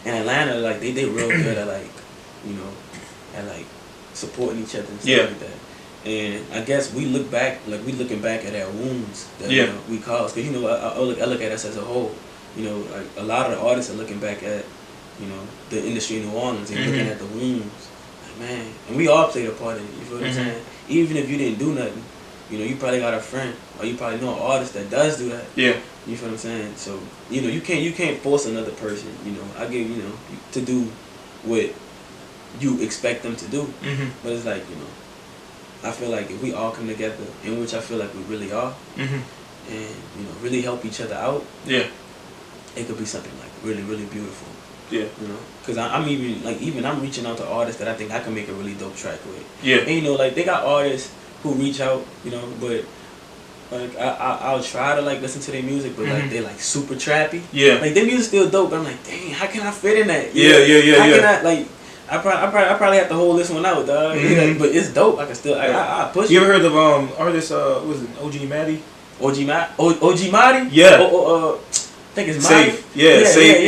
In Atlanta, like they real good at at supporting each other and stuff like that. And I guess we looking back at our wounds that we caused. Because I look at us as a whole. Like a lot of the artists are looking back at the industry in New Orleans and looking at the wounds. Like, man, and we all played a part in it. You feel what I'm saying? Even if you didn't do nothing, you probably got a friend or you probably know an artist that does do that. Yeah. You feel what I'm saying? So you can't force another person. I give to do what you expect them to do. But it's like I feel like if we all come together, in which I feel like we really are, and really help each other out. Yeah. It could be something like really, really beautiful. Yeah. Because I'm I'm reaching out to artists that I think I can make a really dope track with. Yeah. And like they got artists who reach out, but like I'll try to like listen to their music, but like they're like super trappy. Yeah. Like their music's still dope, but I'm like, dang, how can I fit in that? How can I like? I probably have to hold this one out, dog. But it's dope. I can still I push. You ever heard of artist was it OG Maddie? OG Maddie? Yeah. I think it's Maddie. Safe. Yeah,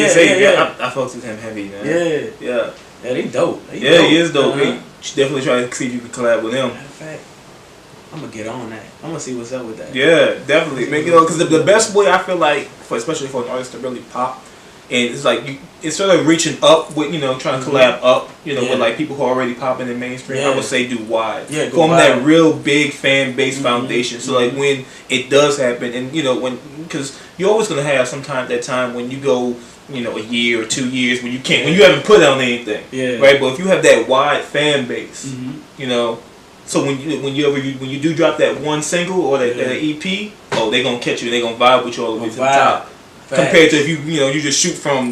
Safe. Yeah. I fucks with him heavy, man. Yeah. Yeah, they dope. He is dope. Hey, definitely try to see if you can collab with him. Matter of fact, I'm gonna get on that. I'm gonna see what's up with that. Yeah, definitely. Because the best way I feel like, especially for an artist to really pop, and it's like it's sort of reaching up with trying to collab up with like people who are already popping in mainstream. I would say do wide. Yeah, form that real big fan base foundation. So like when it does happen, and because you're always gonna have sometimes that time when you go a year or 2 years when you haven't put out anything. Yeah. Right. But if you have that wide fan base, Mm-hmm. So when you do drop that one single or that EP, they gonna catch you. They gonna vibe with you all the way to the top. Facts. Compared to if you just shoot from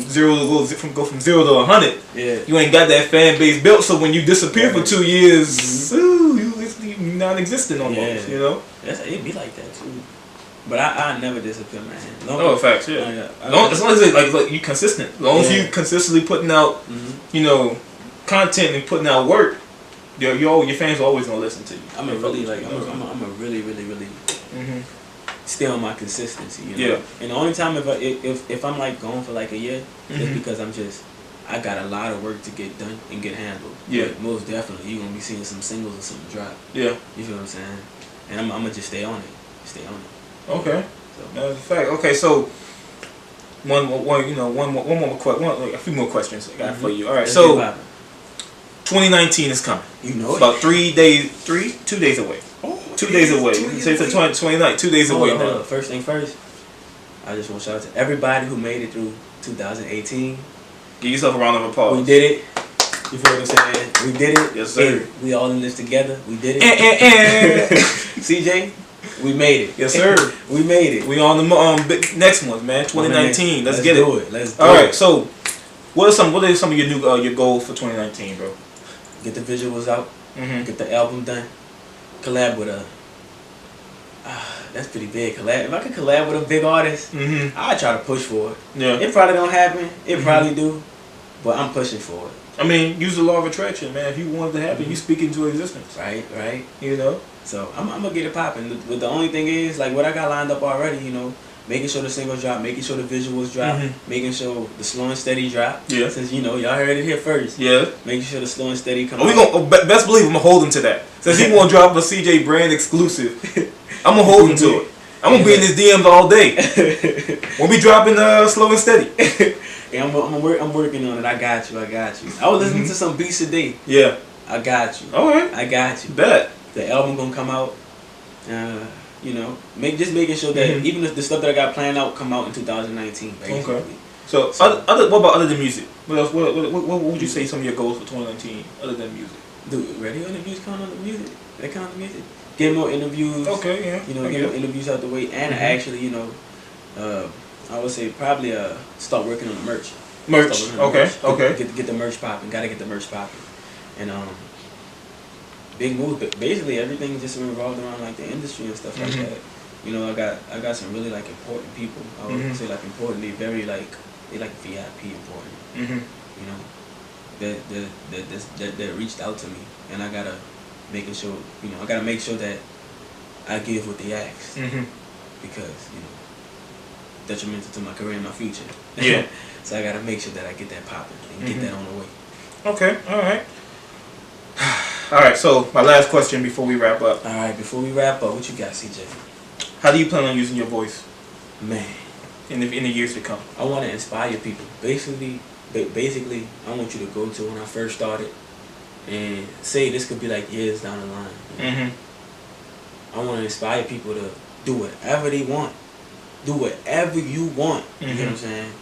go from 0 to 100. Yeah. You ain't got that fan base built. So when you disappear for 2 years, you non-existent almost. Yes, it be like that too. But I never disappear, man. Facts, yeah. As long as like you consistent. As long as you consistently putting out, content and putting out work, your fans are always gonna listen to you. I'm a really stay on my consistency. Yeah. And the only time if I'm like going for like a year, it's because I got a lot of work to get done and get handled. Yeah. But most definitely, you're gonna be seeing some singles or something drop. Yeah. You feel what I'm saying? And I'm gonna just stay on it. Okay. So. That's a fact. Okay, so one more a few more questions I got for you. All right, so 2019 is coming. You know, it's about 2 days away. Oh, 2 days away. Say it's 29, 2 days away now. First thing first, I just want to shout out to everybody who made it through 2018. Give yourself a round of applause. We did it. You feel what I'm saying? We did it. Yes, sir. We all in this together. We did it. CJ, we made it. Yes, sir. We made it. We on the next one, man. 2019. Let's get it. Let's do it. All right. So, what are some of your new your goals for 2019, bro? Get the visuals out. Mm-hmm. Get the album done. Collab with that's pretty big. If I could collab with a big artist, I'd try to push for it. Yeah. It probably don't happen. It probably do, but I'm pushing for it. I mean, use the law of attraction, man. If you want it to happen, you speak into existence. Right. So I'm gonna get it popping. The only thing is, like, what I got lined up already, making sure the singles drop, making sure the visuals drop, making sure the slow and steady drop. Yeah. Since y'all heard it here first. Yeah. Making sure the slow and steady come. Best believe I'm gonna hold him to that. Since he won't drop a CJ brand exclusive, I'm gonna hold him to it. I'm gonna be in his DMs all day. We'll be dropping slow and steady. Yeah, I'm working on it. I got you. I was listening to some beats today. Yeah. I got you. All right. I got you. Bet. The album gonna come out. Making sure that even the stuff that I got planned out come out in 2019. Basically. Okay. So what about other than music? What else? What would you say some of your goals for 2019 other than music? Do radio interviews count on the music? They count on the music. Get more interviews. Okay. Yeah. Get more interviews out the way, and actually, I would say probably start working on the merch. Okay. Get the merch popping. Gotta get the merch popping, and big move. But basically, everything just revolved around like the industry and stuff like that. I got some really like important people. I would say like important. They very like VIP important. That reached out to me, and I gotta make sure that I give what they ask because detrimental to my career and my future. Yeah. So I gotta make sure that I get that popping and get that on the way. Okay. All right. So my last question before we wrap up. All right. Before we wrap up, what you got, CJ? How do you plan on using your voice, man, in the years to come? I want to inspire people. Basically, I want you to go to when I first started and say this could be like years down the line. I want to inspire people to do whatever they want. Do whatever you want. You know what I'm saying?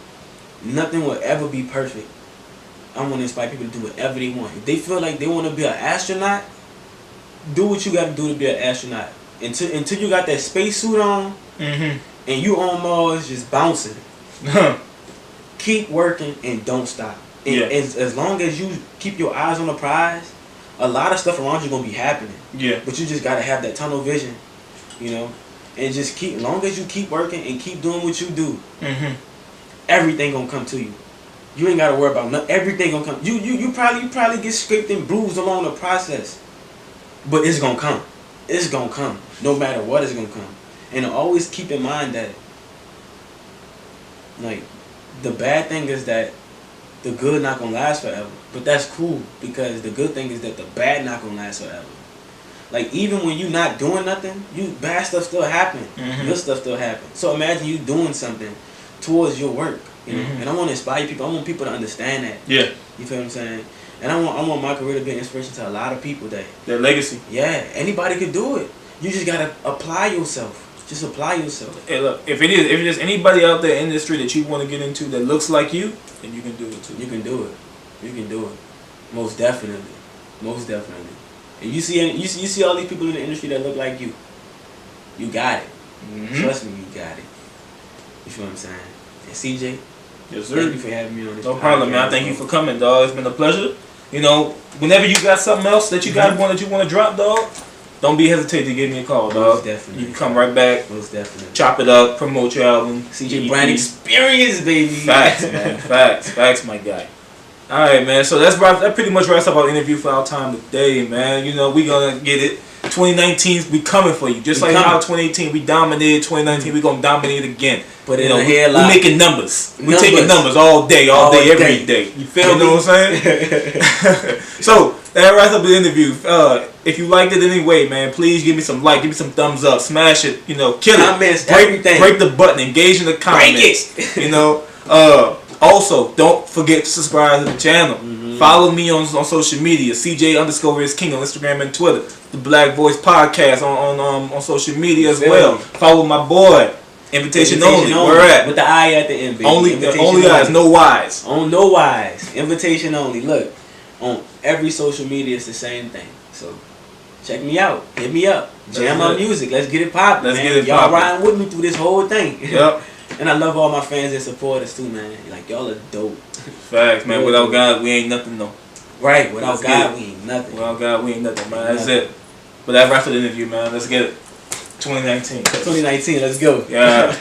Nothing will ever be perfect. I want to inspire people to do whatever they want. If they feel like they want to be an astronaut, do what you got to do to be an astronaut. Until you got that spacesuit on and you on Mars just bouncing. Keep working and don't stop. And as long as you keep your eyes on the prize, a lot of stuff around you gonna be happening. Yeah. But you just gotta have that tunnel vision, and just as long as you keep working and keep doing what you do, everything gonna come to you. You ain't gotta worry about nothing. Everything gonna come. You probably get scraped and bruised along the process, but it's gonna come. It's gonna come. No matter what, it's gonna come. And always keep in mind that, like, the bad thing is that the good not gonna last forever. But that's cool because the good thing is that the bad not gonna last forever. Like, even when you not doing nothing, bad stuff still happen. Good stuff still happen. So imagine you doing something towards your work. And I want to inspire people. I want people to understand that. Yeah. You feel what I'm saying? And I want my career to be an inspiration to a lot of people. Their legacy. Yeah. Anybody could do it. You just gotta apply yourself. Just apply yourself. Hey, look, if there's anybody out there in the industry that you want to get into that looks like you, then you can do it too. You can do it. You can do it. Most definitely. Most definitely. And you see all these people in the industry that look like you. You got it. Mm-hmm. Trust me, you got it. You feel what I'm saying? And CJ, yes, sir. thank you for having me on this. No problem, man. Thank you for coming, dog. It's been a pleasure. You know, whenever you got something else that you got that you want to drop, dog, don't be hesitate to give me a call, dog. Most definitely. You can come right back. Most definitely. Chop it up, promote your album. CJ Brand Experience, baby. Facts, man. Facts, my guy. All right, man. So that pretty much wraps up our interview for our time today, man. You know, we gonna get it. 2019, we coming for you. Just like how 2018 we dominated, 2019 we gonna dominate again. But in the headline, we making numbers. We taking numbers all day, every day. You feel me? You know what I'm saying? So that wraps up the interview. If you liked it anyway, man, please give me some like, give me some thumbs up, smash it, you know, kill comments, it, everything. Break the button, engage in the comments. Break it. You know. Also, don't forget to subscribe to the channel. Follow me on social media, CJ_is_King on Instagram and Twitter. The Black Voice Podcast on social media as well. Follow my boy, Invitation Onli. Where at? With the I at the end, baby. Only eyes, no Y's. On no Y's. Invitation Only. Look, on every social media, it's the same thing. So check me out. Hit me up. Jam my music. Let's get it poppin'. Let's get it Y'all poppin'. riding with me through this whole thing. Yep. And I love all my fans and supporters too, man. Like, y'all are dope. Facts, man. Without God, we ain't nothing, though. Right. Without God, we ain't nothing. Without God, we ain't nothing, man. That's it. But that wraps up the interview, man. Let's get it. 2019. 2019, let's go. Yeah.